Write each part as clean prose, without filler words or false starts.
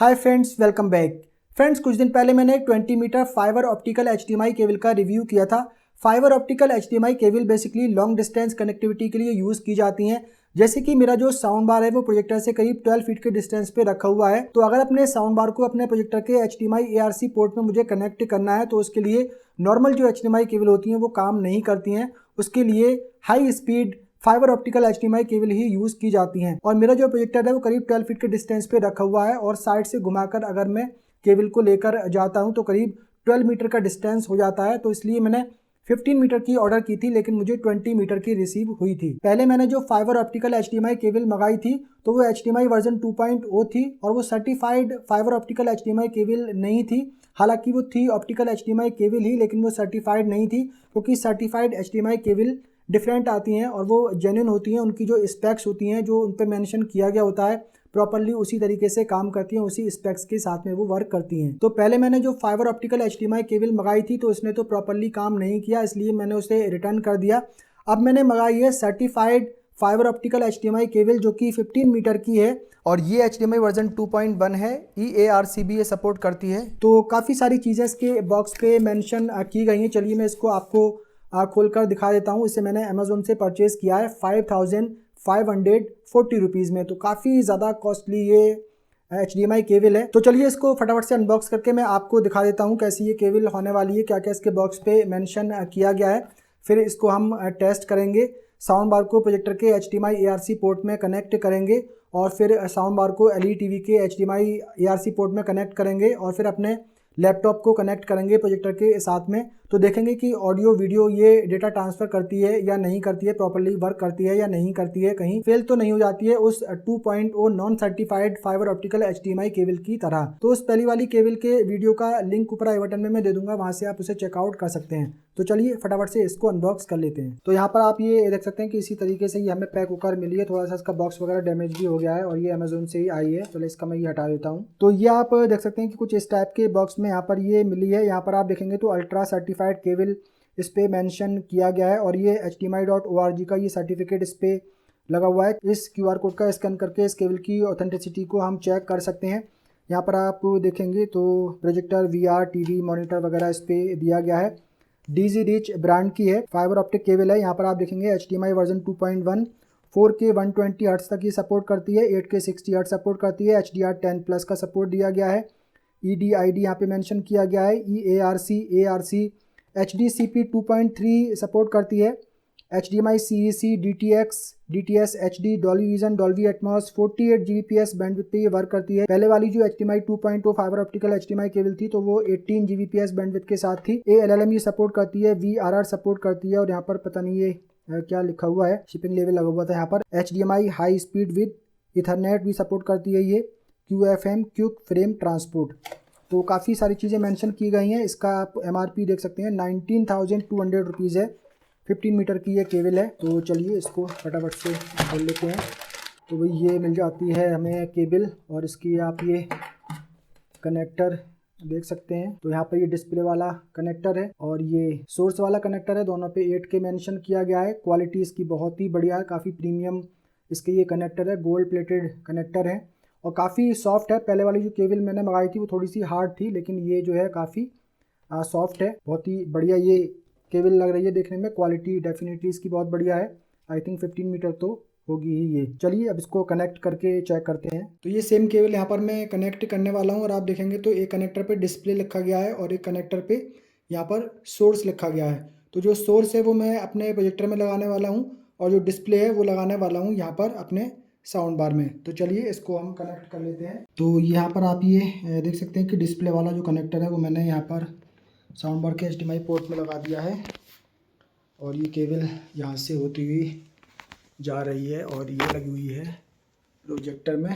हाय friends, welcome back. Friends, कुछ दिन पहले मैंने एक 20 metre fibre optical HDMI cable का रिव्यू किया था। Fibre optical HDMI cable basically long distance connectivity के लिए यूज़ की जाती हैं। जैसे कि मेरा जो साउंड बार है वो प्रोजेक्टर से करीब 12 फीट के डिस्टेंस पे रखा हुआ है। तो अगर अपने साउंड बार को अपने प्रोजेक्टर के HDMI ARC पोर्ट में मुझे कनेक्ट करना है तो उसके लिए नॉर्मल जो HDMI केबल होती हैं वो काम नहीं करती हैं। उसके लिए high speed fibre optical HDMI cable ही यूज़ की जाती हैं। और मेरा जो प्रोजेक्टर है वो करीब 12 फीट के डिस्टेंस पे रखा हुआ है और साइड से घुमाकर अगर मैं केबल को लेकर जाता हूं तो करीब 12 मीटर का डिस्टेंस हो जाता है। तो इसलिए मैंने 15 मीटर की ऑर्डर की थी, लेकिन मुझे 20 मीटर की रिसीव हुई थी। पहले मैंने जो फाइबर ऑप्टिकल HDMI केबल मंगाई थी तो वो HDMI वर्जन 2.0 थी और वो certified fibre optical HDMI cable नहीं थी। हालांकि वो थी ऑप्टिकल HDMI केबल ही, लेकिन वो सर्टिफाइड नहीं थी, क्योंकि सर्टिफाइड HDMI केबल डिफरेंट आती हैं और वो जेन्युइन होती हैं। उनकी जो स्पेक्स होती हैं जो उन पर मेंशन किया गया होता है प्रॉपरली उसी तरीके से काम करती हैं, उसी स्पेक्स के साथ में वो वर्क करती हैं। तो पहले मैंने जो फाइबर ऑप्टिकल HDMI केबल मंगाई थी तो उसने तो प्रॉपरली काम नहीं किया, इसलिए मैंने उसे रिटर्न कर दिया। अब मैंने मंगाई है certified fibre optical HDMI cable जो कि 15 मीटर की है और ये HDMI वर्जन 2.1 है। EARC भी ये सपोर्ट करती है। तो काफ़ी सारी चीज़ें इसके बॉक्स पे मेंशन की गई हैं। चलिए मैं इसको आपको खोलकर दिखा देता हूँ। इसे मैंने अमेजोन से परचेज़ किया है 5540 रुपीज़ में। तो काफ़ी ज़्यादा कॉस्टली ये HDMI केबल है। तो चलिए इसको फटाफट से अनबॉक्स करके मैं आपको दिखा देता हूँ कैसी ये केबल होने वाली है, क्या क्या इसके बॉक्स पे मेंशन किया गया है। फिर इसको हम टेस्ट करेंगे, साउंड बार को प्रोजेक्टर के HDMI ARC पोर्ट में कनेक्ट करेंगे और फिर साउंड बार को LED TV के HDMI ARC पोर्ट में कनेक्ट करेंगे और फिर अपने लैपटॉप को कनेक्ट करेंगे प्रोजेक्टर के साथ में। तो देखेंगे कि ऑडियो वीडियो ये डेटा ट्रांसफ़र करती है या नहीं करती है, प्रॉपर्ली वर्क करती है या नहीं करती है, कहीं फेल तो नहीं हो जाती है उस 2.0 non certified fibre optical HDMI cable की तरह। तो उस पहली वाली केबल के वीडियो का लिंक ऊपर आई बटन में मैं दे दूंगा, वहां से आप उसे चेकआउट कर सकते हैं। तो चलिए फटाफट से इसको अनबॉक्स कर लेते हैं। तो यहाँ पर आप ये देख सकते हैं कि इसी तरीके से ये हमें पैक होकर मिली है। थोड़ा सा इसका बॉक्स वगैरह डैमेज भी हो गया है और ये अमेजोन से ही आई है। चलो इसका मैं ये हटा देता हूँ। तो ये आप देख सकते हैं कि कुछ इस टाइप के बॉक्स में यहाँ पर ये मिली है। यहाँ पर आप देखेंगे तो अल्ट्रा सर्टिफाइड केबल इस पे मेंशन किया गया है और ये HDMI.org का ये सर्टिफिकेट इस पे लगा हुआ है। इस QR कोड का स्कैन करके इस केबल की ऑथेंटिसिटी को हम चेक कर सकते हैं। यहाँ पर आप देखेंगे तो प्रोजेक्टर, VR, TV, मॉनिटर वगैरह इस पे दिया गया है। DZ Reach ब्रांड की है, फाइबर ऑप्टिक केबल है। यहाँ पर आप देखेंगे HDMI वर्जन 2.1 4K 120 हर्ट्ज तक ये सपोर्ट करती है, 8K 60 हर्ट्ज सपोर्ट करती है, HDR10+ का सपोर्ट दिया गया है। EDID यहाँ पे मेंशन किया गया है। EARC, ARC, HDCP 2.3 सपोर्ट करती है। HDMI CEC, DTS HD, Dolby vision, Dolby Atmos, 48 Gbps bandwidth पे ये वर्क करती है। पहले वाली जो HDMI 2.0 fibre optical HDMI cable थी तो वो 18 Gbps बैंडविड्थ के साथ थी। ALLM ये सपोर्ट करती है, VRR सपोर्ट करती है और यहाँ पर पता नहीं ये क्या लिखा हुआ है, शिपिंग लेवल लगा हुआ था यहाँ पर। HDMI high speed with Ethernet भी सपोर्ट करती है ये। QFM quick frame transport. तो काफ़ी सारी चीज़ें मेंशन की गई हैं। इसका आप MRP देख सकते हैं 19,200 रुपीज़ है। 15 मीटर की ये केबल है। तो चलिए इसको फटाफट से खोल लेते हैं। तो भाई ये मिल जाती है हमें केबल और इसकी आप ये कनेक्टर देख सकते हैं। तो यहाँ पर ये डिस्प्ले वाला कनेक्टर है और ये सोर्स वाला कनेक्टर है। दोनों पे 8K मेंशन किया गया है। क्वालिटी इसकी बहुत ही बढ़िया है, काफ़ी प्रीमियम इसके ये कनेक्टर है, गोल्ड प्लेटेड कनेक्टर है और काफ़ी सॉफ्ट है। पहले वाली जो केबल मैंने मंगाई थी वो थोड़ी सी हार्ड थी, लेकिन ये जो है काफ़ी सॉफ्ट है। बहुत ही बढ़िया ये केबल लग रही है देखने में। क्वालिटी डेफिनेटली इसकी बहुत बढ़िया है। आई थिंक 15 मीटर तो होगी ही ये। चलिए अब इसको कनेक्ट करके चेक करते हैं। तो ये सेम केबल यहाँ पर मैं कनेक्ट करने वाला हूँ और आप देखेंगे तो एक कनेक्टर पे डिस्प्ले लिखा गया है और एक कनेक्टर पे यहाँ पर सोर्स लिखा गया है। तो जो सोर्स है वो मैं अपने प्रोजेक्टर में लगाने वाला हूँ और जो डिस्प्ले है वो लगाने वाला हूँ यहाँ पर अपने साउंड बार में। तो चलिए इसको हम कनेक्ट कर लेते हैं। तो यहाँ पर आप ये देख सकते हैं कि डिस्प्ले वाला जो कनेक्टर है वो मैंने यहाँ पर साउंड बार के HDMI पोर्ट में लगा दिया है और ये केबल यहाँ से होती हुई जा रही है और ये लगी हुई है प्रोजेक्टर में।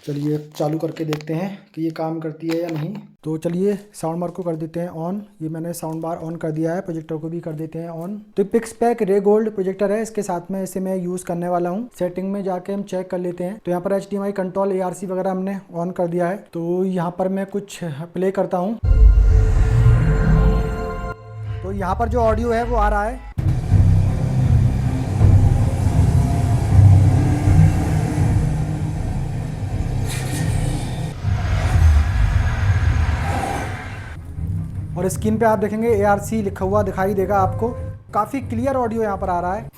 चलिए चालू करके देखते हैं कि ये काम करती है या नहीं। तो चलिए साउंड बार को कर देते हैं ऑन। ये मैंने साउंड बार ऑन कर दिया है, प्रोजेक्टर को भी कर देते हैं ऑन। तो पिक्सपैक रे गोल्ड प्रोजेक्टर है, इसके साथ में इसे मैं यूज़ करने वाला हूँ। सेटिंग में जाके हम चेक कर लेते हैं। तो यहाँ पर HDMI कंट्रोल ARC वगैरह हमने ऑन कर दिया है। तो यहाँ पर मैं कुछ प्ले करता हूँ। तो यहाँ पर जो ऑडियो है वो आ रहा है। स्क्रीन पे आप देखेंगे ARC लिखा हुआ दिखाई देगा आपको। काफ़ी क्लियर ऑडियो यहाँ पर आ रहा है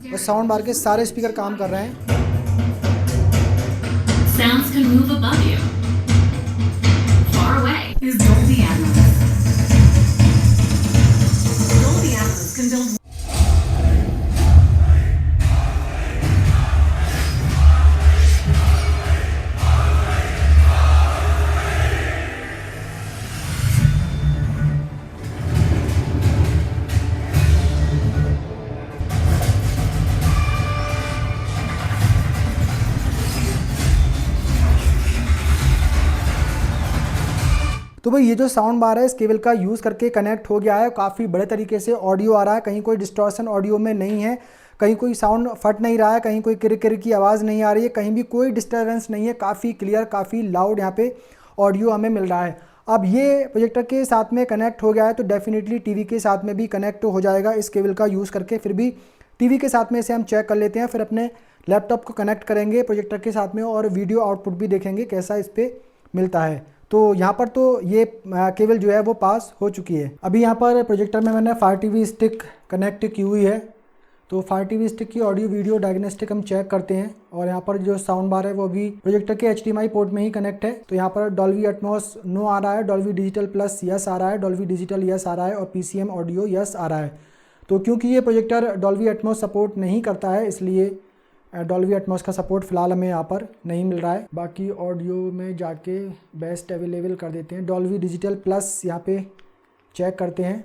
और साउंड बार के सारे स्पीकर काम कर रहे हैं। Sounds can move above you. Far away is Dolby Atmos. Dolby Atmos can build. तो भाई ये जो साउंड बार है इस केबल का यूज़ करके कनेक्ट हो गया है। काफ़ी बड़े तरीके से ऑडियो आ रहा है, कहीं कोई डिस्टॉर्शन ऑडियो में नहीं है, कहीं कोई साउंड फट नहीं रहा है, कहीं कोई किर किर की आवाज़ नहीं आ रही है, कहीं भी कोई डिस्टर्बेंस नहीं है। काफ़ी क्लियर, काफ़ी लाउड यहाँ पे ऑडियो हमें मिल रहा है। अब ये प्रोजेक्टर के साथ में कनेक्ट हो गया है तो डेफिनेटली टीवी के साथ में भी कनेक्ट हो जाएगा इस केबल का यूज़ करके। फिर भी टीवी के साथ में इसे हम चेक कर लेते हैं, फिर अपने लैपटॉप को कनेक्ट करेंगे प्रोजेक्टर के साथ में और वीडियो आउटपुट भी देखेंगे कैसा इस पर मिलता है। तो यहाँ पर तो ये केबल जो है वो पास हो चुकी है। अभी यहाँ पर प्रोजेक्टर में मैंने फायर टीवी स्टिक कनेक्ट की हुई है, तो फायर टीवी स्टिक की ऑडियो वीडियो डायग्नोस्टिक हम चेक करते हैं। और यहाँ पर जो साउंड बार है वो भी प्रोजेक्टर के HDMI पोर्ट में ही कनेक्ट है। तो यहाँ पर डॉल्बी एटमॉस नो आ रहा है, डॉल्बी डिजिटल प्लस यस आ रहा है, डॉल्बी डिजिटल यस आ रहा है और PCM ऑडियो यस आ रहा है। तो क्योंकि ये प्रोजेक्टर डॉल्बी एटमॉस सपोर्ट नहीं करता है इसलिए डॉल्बी एटमॉस का सपोर्ट फ़िलहाल हमें यहाँ पर नहीं मिल रहा है। बाकी ऑडियो में जाके बेस्ट अवेलेबल कर देते हैं, डॉल्बी डिजिटल प्लस यहाँ पे चेक करते हैं।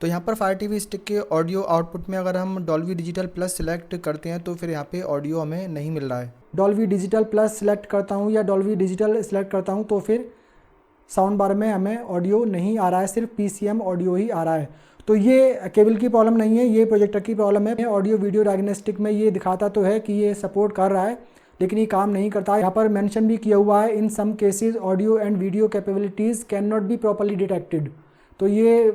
तो यहाँ पर फायर टीवी स्टिक के ऑडियो आउटपुट में अगर हम डॉल्बी डिजिटल प्लस सिलेक्ट करते हैं तो फिर यहाँ पे ऑडियो हमें नहीं मिल रहा है। डॉल्बी डिजिटल प्लस सिलेक्ट करता हूँ या डॉल्बी डिजिटल सिलेक्ट करता हूँ तो फिर साउंड बार में हमें ऑडियो नहीं आ रहा है, सिर्फ PCM ऑडियो ही आ रहा है। तो ये केबल की प्रॉब्लम नहीं है, ये प्रोजेक्टर की प्रॉब्लम है। ऑडियो वीडियो डायग्नोस्टिक में ये दिखाता तो है कि ये सपोर्ट कर रहा है लेकिन ये काम नहीं करता। यहाँ पर मेंशन भी किया हुआ है in some cases audio and video capabilities can not be properly detected. तो ये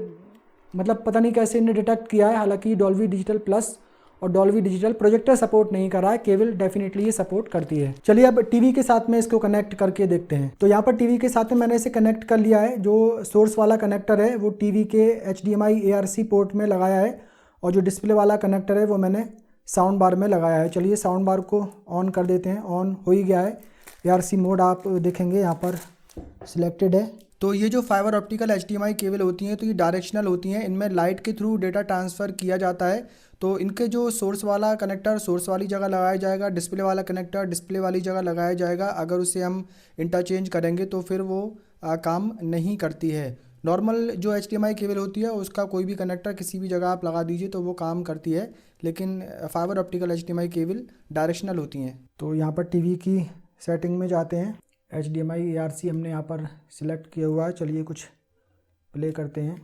मतलब पता नहीं कैसे इन्हें डिटेक्ट किया है। हालांकि डॉल्बी डिजिटल प्लस और डॉल्बी डिजिटल प्रोजेक्टर सपोर्ट नहीं कर रहा है, केबल डेफिनेटली ये सपोर्ट करती है। चलिए अब टीवी के साथ में इसको कनेक्ट करके देखते हैं। तो यहाँ पर टीवी के साथ में मैंने इसे कनेक्ट कर लिया है। जो सोर्स वाला कनेक्टर है वो टीवी के HDMI ARC पोर्ट में लगाया है और जो डिस्प्ले वाला कनेक्टर है वो मैंने साउंड बार में लगाया है। चलिए साउंड बार को ऑन कर देते हैं। ऑन हो ही गया है, ARC मोड आप देखेंगे यहाँ पर सिलेक्टेड है। तो ये जो फाइबर ऑप्टिकल HDMI केबल होती हैं तो ये डायरेक्शनल होती हैं, इनमें लाइट के थ्रू डेटा ट्रांसफ़र किया जाता है। तो इनके जो सोर्स वाला कनेक्टर सोर्स वाली जगह लगाया जाएगा, डिस्प्ले वाला कनेक्टर डिस्प्ले वाली जगह लगाया जाएगा। अगर उसे हम इंटरचेंज करेंगे तो फिर वो काम नहीं करती है। नॉर्मल जो HDMI केबल होती है उसका कोई भी कनेक्टर किसी भी जगह आप लगा दीजिए तो वो काम करती है, लेकिन fibre optical HDMI cable directional होती हैं। तो यहाँ पर टीवी की सेटिंग में जाते हैं, HDMI ARC हमने यहाँ पर सिलेक्ट किया हुआ है। चलिए कुछ प्ले करते हैं।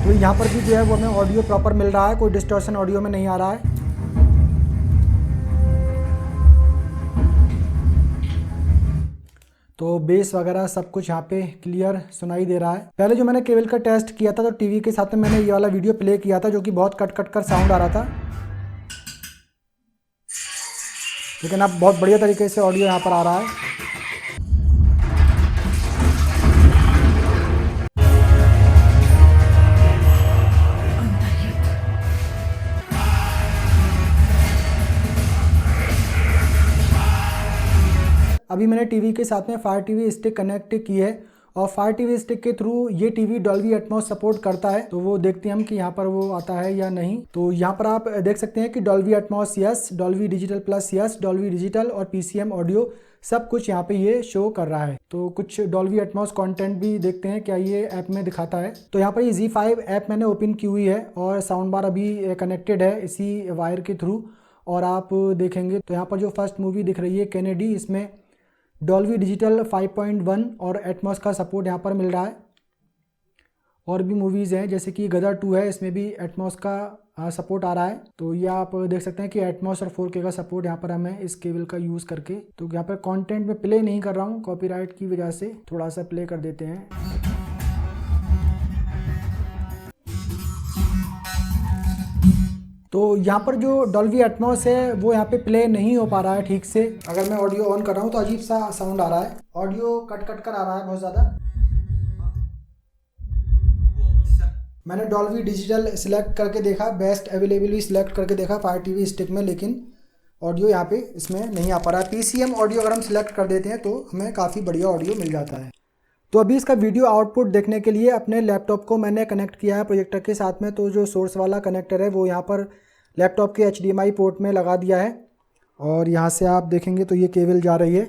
तो यहाँ पर भी जो है वो हमें ऑडियो प्रॉपर मिल रहा है, कोई डिस्टॉर्शन ऑडियो में नहीं आ रहा है। तो बेस वगैरह सब कुछ यहाँ पे क्लियर सुनाई दे रहा है। पहले जो मैंने केबल का टेस्ट किया था तो टीवी के साथ में मैंने ये वाला वीडियो प्ले किया था जो कि बहुत कट कट कर साउंड आ रहा था, लेकिन अब बहुत बढ़िया तरीके से ऑडियो यहाँ पर आ रहा है। अभी मैंने टीवी के साथ में फायर टीवी स्टिक कनेक्ट की है और फायर टीवी स्टिक के थ्रू ये टीवी डॉल्बी एटमॉस सपोर्ट करता है। तो वो देखते हैं हम कि यहाँ पर वो आता है या नहीं। तो यहाँ पर आप देख सकते हैं कि Dolby Atmos yes, Dolby digital plus yes, Dolby digital और PCM ऑडियो सब कुछ यहाँ पे ये शो कर रहा है। तो कुछ डॉल्बी एटमॉस कंटेंट भी देखते हैं क्या ये ऐप में दिखाता है। तो यहाँ पर ये Z5 ऐप मैंने ओपन की हुई है और साउंड बार अभी कनेक्टेड है इसी वायर के थ्रू। और आप देखेंगे तो यहाँ पर जो फर्स्ट मूवी दिख रही है कैनेडी, इसमें डॉल्बी डिजिटल 5.1 और एटमॉस का सपोर्ट यहाँ पर मिल रहा है। और भी मूवीज़ हैं जैसे कि गदर 2 है, इसमें भी एटमॉस का सपोर्ट आ रहा है। तो ये आप देख सकते हैं कि एटमॉस और 4K का सपोर्ट यहाँ पर हमें इस केबल का यूज़ करके। तो यहाँ पर कंटेंट में प्ले नहीं कर रहा हूँ कॉपीराइट की वजह से, थोड़ा सा प्ले कर देते हैं। तो यहाँ पर जो डॉल्बी एटमॉस है वो यहाँ पे प्ले नहीं हो पा रहा है ठीक से। अगर मैं ऑडियो ऑन कर रहा हूँ तो अजीब सा साउंड आ रहा है, ऑडियो कट कट कर आ रहा है बहुत ज़्यादा। मैंने डॉल्बी डिजिटल सिलेक्ट करके देखा, बेस्ट अवेलेबल भी सिलेक्ट करके देखा फायर टीवी स्टिक में, लेकिन ऑडियो यहाँ पे इसमें नहीं आ पा रहा है। PCM ऑडियो अगर हम सिलेक्ट कर देते हैं तो हमें काफ़ी बढ़िया ऑडियो मिल जाता है। तो अभी इसका वीडियो आउटपुट देखने के लिए अपने लैपटॉप को मैंने कनेक्ट किया है प्रोजेक्टर के साथ में। तो जो सोर्स वाला कनेक्टर है वो यहाँ पर लैपटॉप के HDMI पोर्ट में लगा दिया है, और यहाँ से आप देखेंगे तो ये केबल जा रही है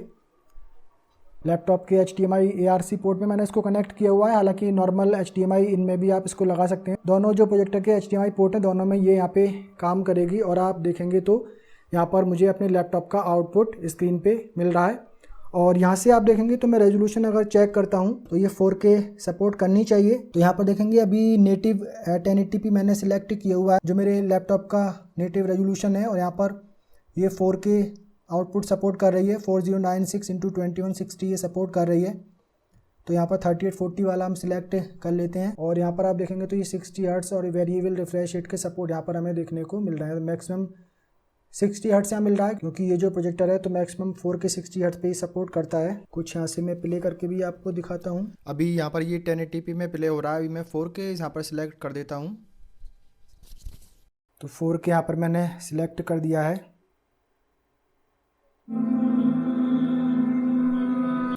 लैपटॉप के HDMI ARC पोर्ट में। मैंने इसको कनेक्ट किया हुआ है, हालांकि नॉर्मल HDMI इनमें भी आप इसको लगा सकते हैं। दोनों जो प्रोजेक्टर के HDMI पोर्ट है दोनों में ये यहाँ पे काम करेगी, और आप देखेंगे तो यहाँ पर मुझे अपने लैपटॉप का आउटपुट स्क्रीन पे मिल रहा है। और यहाँ से आप देखेंगे तो मैं रेजोल्यूशन अगर चेक करता हूँ तो ये 4K सपोर्ट करनी चाहिए। तो यहाँ पर देखेंगे अभी नेटिव 1080p मैंने सिलेक्ट किया हुआ है जो मेरे लैपटॉप का नेटिव रेजोल्यूशन है, और यहाँ पर ये 4K आउटपुट सपोर्ट कर रही है। 4096x2160 ये सपोर्ट कर रही है। तो यहाँ पर 3840 वाला हम सिलेक्ट कर लेते हैं, और यहाँ पर आप देखेंगे तो ये 60 हर्ट्स और वेरिएबल रिफ्रेश रेट के सपोर्ट यहाँ पर हमें देखने को मिल रहा है। मैक्सिमम 60 हर्ट्स यहाँ मिल रहा है, क्योंकि ये जो प्रोजेक्टर है तो मैक्सिमम 4K 60 हर्ट्स पे ही सपोर्ट करता है। कुछ यहाँ से मैं प्ले करके भी आपको दिखाता हूँ। अभी यहाँ पर ये 1080p में प्ले हो रहा है, अभी मैं 4K यहाँ पर सिलेक्ट कर देता हूँ। तो 4K यहाँ पर मैंने सिलेक्ट कर दिया है।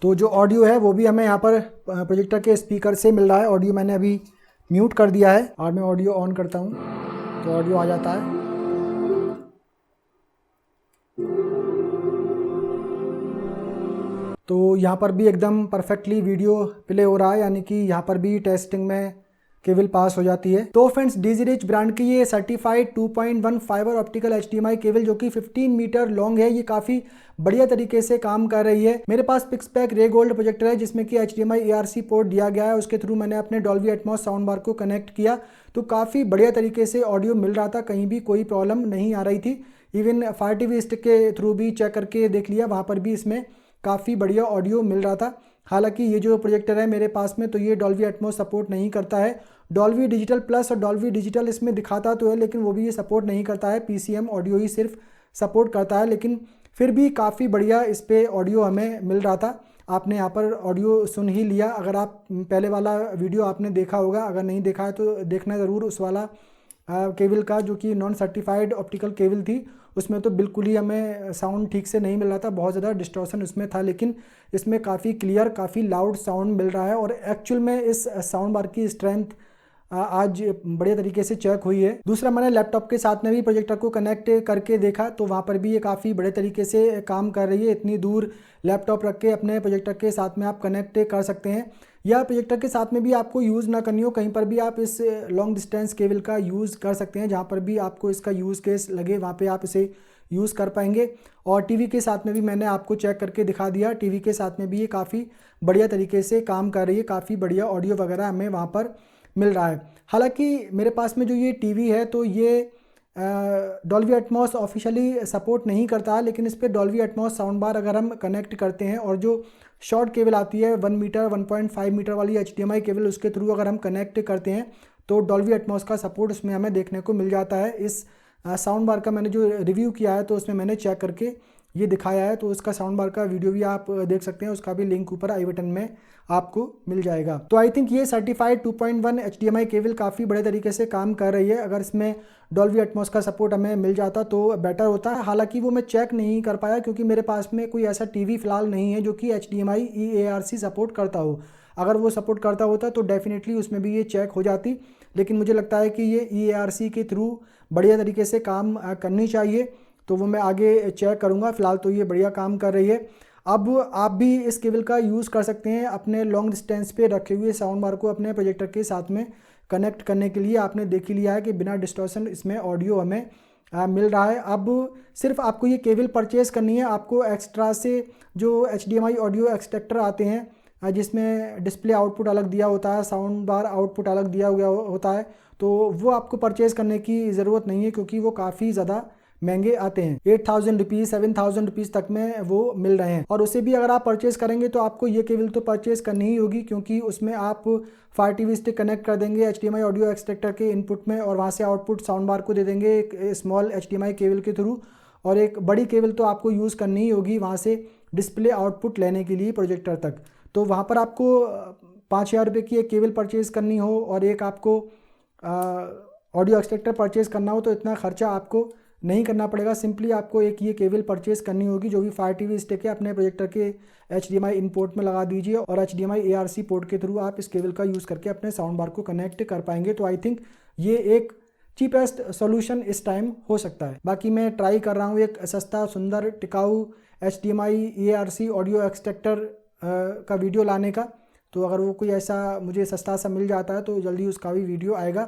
तो जो ऑडियो है वो भी हमें यहाँ पर प्रोजेक्टर के स्पीकर से मिल रहा है। ऑडियो मैंने अभी म्यूट कर दिया है, और मैं ऑडियो ऑन करता हूँ तो ऑडियो आ जाता है। तो यहाँ पर भी एकदम परफेक्टली वीडियो प्ले हो रहा है, यानी कि यहाँ पर भी टेस्टिंग में केबल पास हो जाती है। तो फ्रेंड्स, DigiRich ब्रांड की ये certified 2.1 fibre optical HDMI cable जो कि 15 मीटर लॉन्ग है, ये काफ़ी बढ़िया तरीके से काम कर रही है। मेरे पास पिक्सपैक रे गोल्ड प्रोजेक्टर है जिसमें कि HDMI ARC पोर्ट दिया गया है। उसके थ्रू मैंने अपने डॉल्बी एटमॉस साउंड बार को कनेक्ट किया, तो काफ़ी बढ़िया तरीके से ऑडियो मिल रहा था, कहीं भी कोई प्रॉब्लम नहीं आ रही थी। इवन फायर टीवी स्टिक के थ्रू भी चेक करके देख लिया, वहाँ पर भी इसमें काफ़ी बढ़िया ऑडियो मिल रहा था। हालांकि ये जो प्रोजेक्टर है मेरे पास में तो ये डॉल्बी एटमॉस सपोर्ट नहीं करता है। डॉल्बी डिजिटल प्लस और डॉल्बी डिजिटल इसमें दिखाता तो है, लेकिन वो भी ये सपोर्ट नहीं करता है। PCM ऑडियो ही सिर्फ सपोर्ट करता है, लेकिन फिर भी काफ़ी बढ़िया इस पर ऑडियो हमें मिल रहा था। आपने यहाँ पर ऑडियो सुन ही लिया। अगर आप पहले वाला वीडियो आपने देखा होगा, अगर नहीं देखा है तो देखना ज़रूर उस वाला केबल का, जो कि नॉन सर्टिफाइड ऑप्टिकल केबल थी। उसमें तो बिल्कुल ही हमें साउंड ठीक से नहीं मिल रहा था, बहुत ज़्यादा डिस्टॉर्शन उसमें था, लेकिन इसमें काफ़ी क्लियर, काफ़ी लाउड साउंड मिल रहा है। और एक्चुअल में इस साउंड बार की स्ट्रेंथ आज बढ़िया तरीके से चेक हुई है। दूसरा, मैंने लैपटॉप के साथ में भी प्रोजेक्टर को कनेक्ट करके देखा, तो वहाँ पर भी ये काफ़ी बड़े तरीके से काम कर रही है। इतनी दूर लैपटॉप रख के अपने प्रोजेक्टर के साथ में आप कनेक्ट कर सकते हैं, या प्रोजेक्टर के साथ में भी आपको यूज़ ना करनी हो, कहीं पर भी आप इस लॉन्ग डिस्टेंस केबल का यूज़ कर सकते हैं। जहाँ पर भी आपको इसका यूज़ केस लगे वहाँ पे आप इसे यूज़ कर पाएंगे। और टीवी के साथ में भी मैंने आपको चेक करके दिखा दिया, टीवी के साथ में भी ये काफ़ी बढ़िया तरीके से काम कर रही है, काफ़ी बढ़िया ऑडियो वगैरह हमें वहाँ पर मिल रहा है। हालांकि मेरे पास में जो ये टीवी है तो ये डॉल्बी एटमॉस ऑफिशियली सपोर्ट नहीं करता है, लेकिन इस पर डॉल्बी एटमॉस साउंड बार अगर हम कनेक्ट करते हैं और जो शॉर्ट केबल आती है 1 मीटर 1.5 मीटर वाली HDMI केबल, उसके थ्रू अगर हम कनेक्ट करते हैं तो डॉल्बी एटमॉस का सपोर्ट उसमें हमें देखने को मिल जाता है। इस साउंड बार का मैंने जो रिव्यू किया है तो उसमें मैंने चेक करके ये दिखाया है, तो उसका साउंड बार का वीडियो भी आप देख सकते हैं, उसका भी लिंक ऊपर आई बटन में आपको मिल जाएगा। तो आई थिंक ये सर्टिफाइड 2.1 HDMI केबल काफ़ी बड़े तरीके से काम कर रही है। अगर इसमें डॉल्बी एटमॉस का सपोर्ट हमें मिल जाता तो बेटर होता है। हालांकि वो मैं चेक नहीं कर पाया, क्योंकि मेरे पास में कोई ऐसा टीवी फिलहाल नहीं है जो कि HDMI EARC सपोर्ट करता हो। अगर वो सपोर्ट करता होता तो डेफिनेटली उसमें भी ये चेक हो जाती, लेकिन मुझे लगता है कि ये EARC के थ्रू बढ़िया तरीके से काम करनी चाहिए, तो वो मैं आगे चेक करूँगा। फ़िलहाल तो ये बढ़िया काम कर रही है। अब आप भी इस केबल का यूज़ कर सकते हैं अपने लॉन्ग डिस्टेंस पे रखे हुए साउंड बार को अपने प्रोजेक्टर के साथ में कनेक्ट करने के लिए। आपने देख ही लिया है कि बिना डिस्टॉर्शन इसमें ऑडियो हमें मिल रहा है। अब सिर्फ आपको ये केबल परचेज़ करनी है। आपको एक्स्ट्रा से जो HDMI ऑडियो एक्सट्रैक्टर आते हैं जिसमें डिस्प्ले आउटपुट अलग दिया होता है, साउंड बार आउटपुट अलग दिया हुआ होता है, तो वो आपको परचेज़ करने की ज़रूरत नहीं है, क्योंकि वो काफ़ी ज़्यादा महंगे आते हैं, 8000 रुपीज़ 7000 रुपीज़ तक में वो मिल रहे हैं। और उसे भी अगर आप परचेज़ करेंगे तो आपको ये केबल तो परचेज़ करनी ही होगी, क्योंकि उसमें आप फायर टीवी स्टिक कनेक्ट कर देंगे HDMI ऑडियो एक्सट्रैक्टर के इनपुट में, और वहाँ से आउटपुट साउंड बार को दे देंगे एक स्मॉल HDMI केबल के थ्रू। और एक बड़ी केबल तो आपको यूज़ करनी ही होगी वहाँ से डिस्प्ले आउटपुट लेने के लिए प्रोजेक्टर तक। तो वहाँ पर आपको 5000 रुपये की एक केबल परचेज़ करनी हो और एक आपको ऑडियो एक्सट्रैक्टर परचेज़ करना हो, तो इतना खर्चा आपको नहीं करना पड़ेगा। सिंपली आपको एक ये केबल परचेज़ करनी होगी, जो भी फायर टीवी स्टिक है अपने प्रोजेक्टर के HDMI इनपुट में लगा दीजिए, और HDMI ARC पोर्ट के थ्रू आप इस केबल का यूज़ करके अपने साउंड बार को कनेक्ट कर पाएंगे। तो आई थिंक ये एक चीपेस्ट सोल्यूशन इस टाइम हो सकता है। बाकी मैं ट्राई कर रहा हूँ एक सस्ता सुंदर टिकाऊ HDMI ARC ऑडियो एक्सट्रैक्टर का वीडियो लाने का। तो अगर वो कोई ऐसा मुझे सस्ता सा मिल जाता है तो जल्दी उसका भी वीडियो आएगा।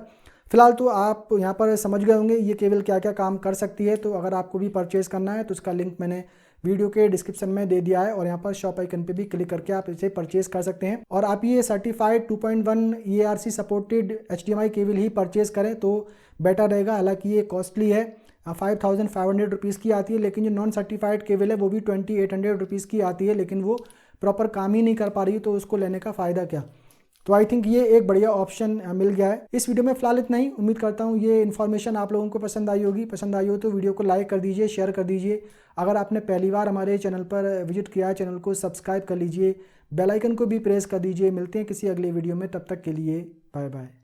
फिलहाल तो आप यहाँ पर समझ गए होंगे ये केबल क्या क्या काम कर सकती है। तो अगर आपको भी परचेज़ करना है तो उसका लिंक मैंने वीडियो के डिस्क्रिप्शन में दे दिया है, और यहाँ पर शॉप आइकन पे भी क्लिक करके आप इसे परचेज़ कर सकते हैं। और आप ये certified 2.1 EARC supported HDMI cable ही परचेज़ करें तो बेटर रहेगा। हालांकि ये कॉस्टली है, 5500 रुपीज़ की आती है, लेकिन जो नॉन सर्टिफाइड केबल है वो भी 2800 रुपीज़ की आती है, लेकिन वो प्रॉपर काम ही नहीं कर पा रही, तो उसको लेने का फ़ायदा क्या। तो आई थिंक ये एक बढ़िया ऑप्शन मिल गया है। इस वीडियो में फिलहाल इतना ही। उम्मीद करता हूँ ये इन्फॉर्मेशन आप लोगों को पसंद आई होगी। पसंद आई हो तो वीडियो को लाइक कर दीजिए, शेयर कर दीजिए। अगर आपने पहली बार हमारे चैनल पर विजिट किया है, चैनल को सब्सक्राइब कर लीजिए, बेल आइकन को भी प्रेस कर दीजिए। मिलते हैं किसी अगले वीडियो में, तब तक के लिए बाय बाय।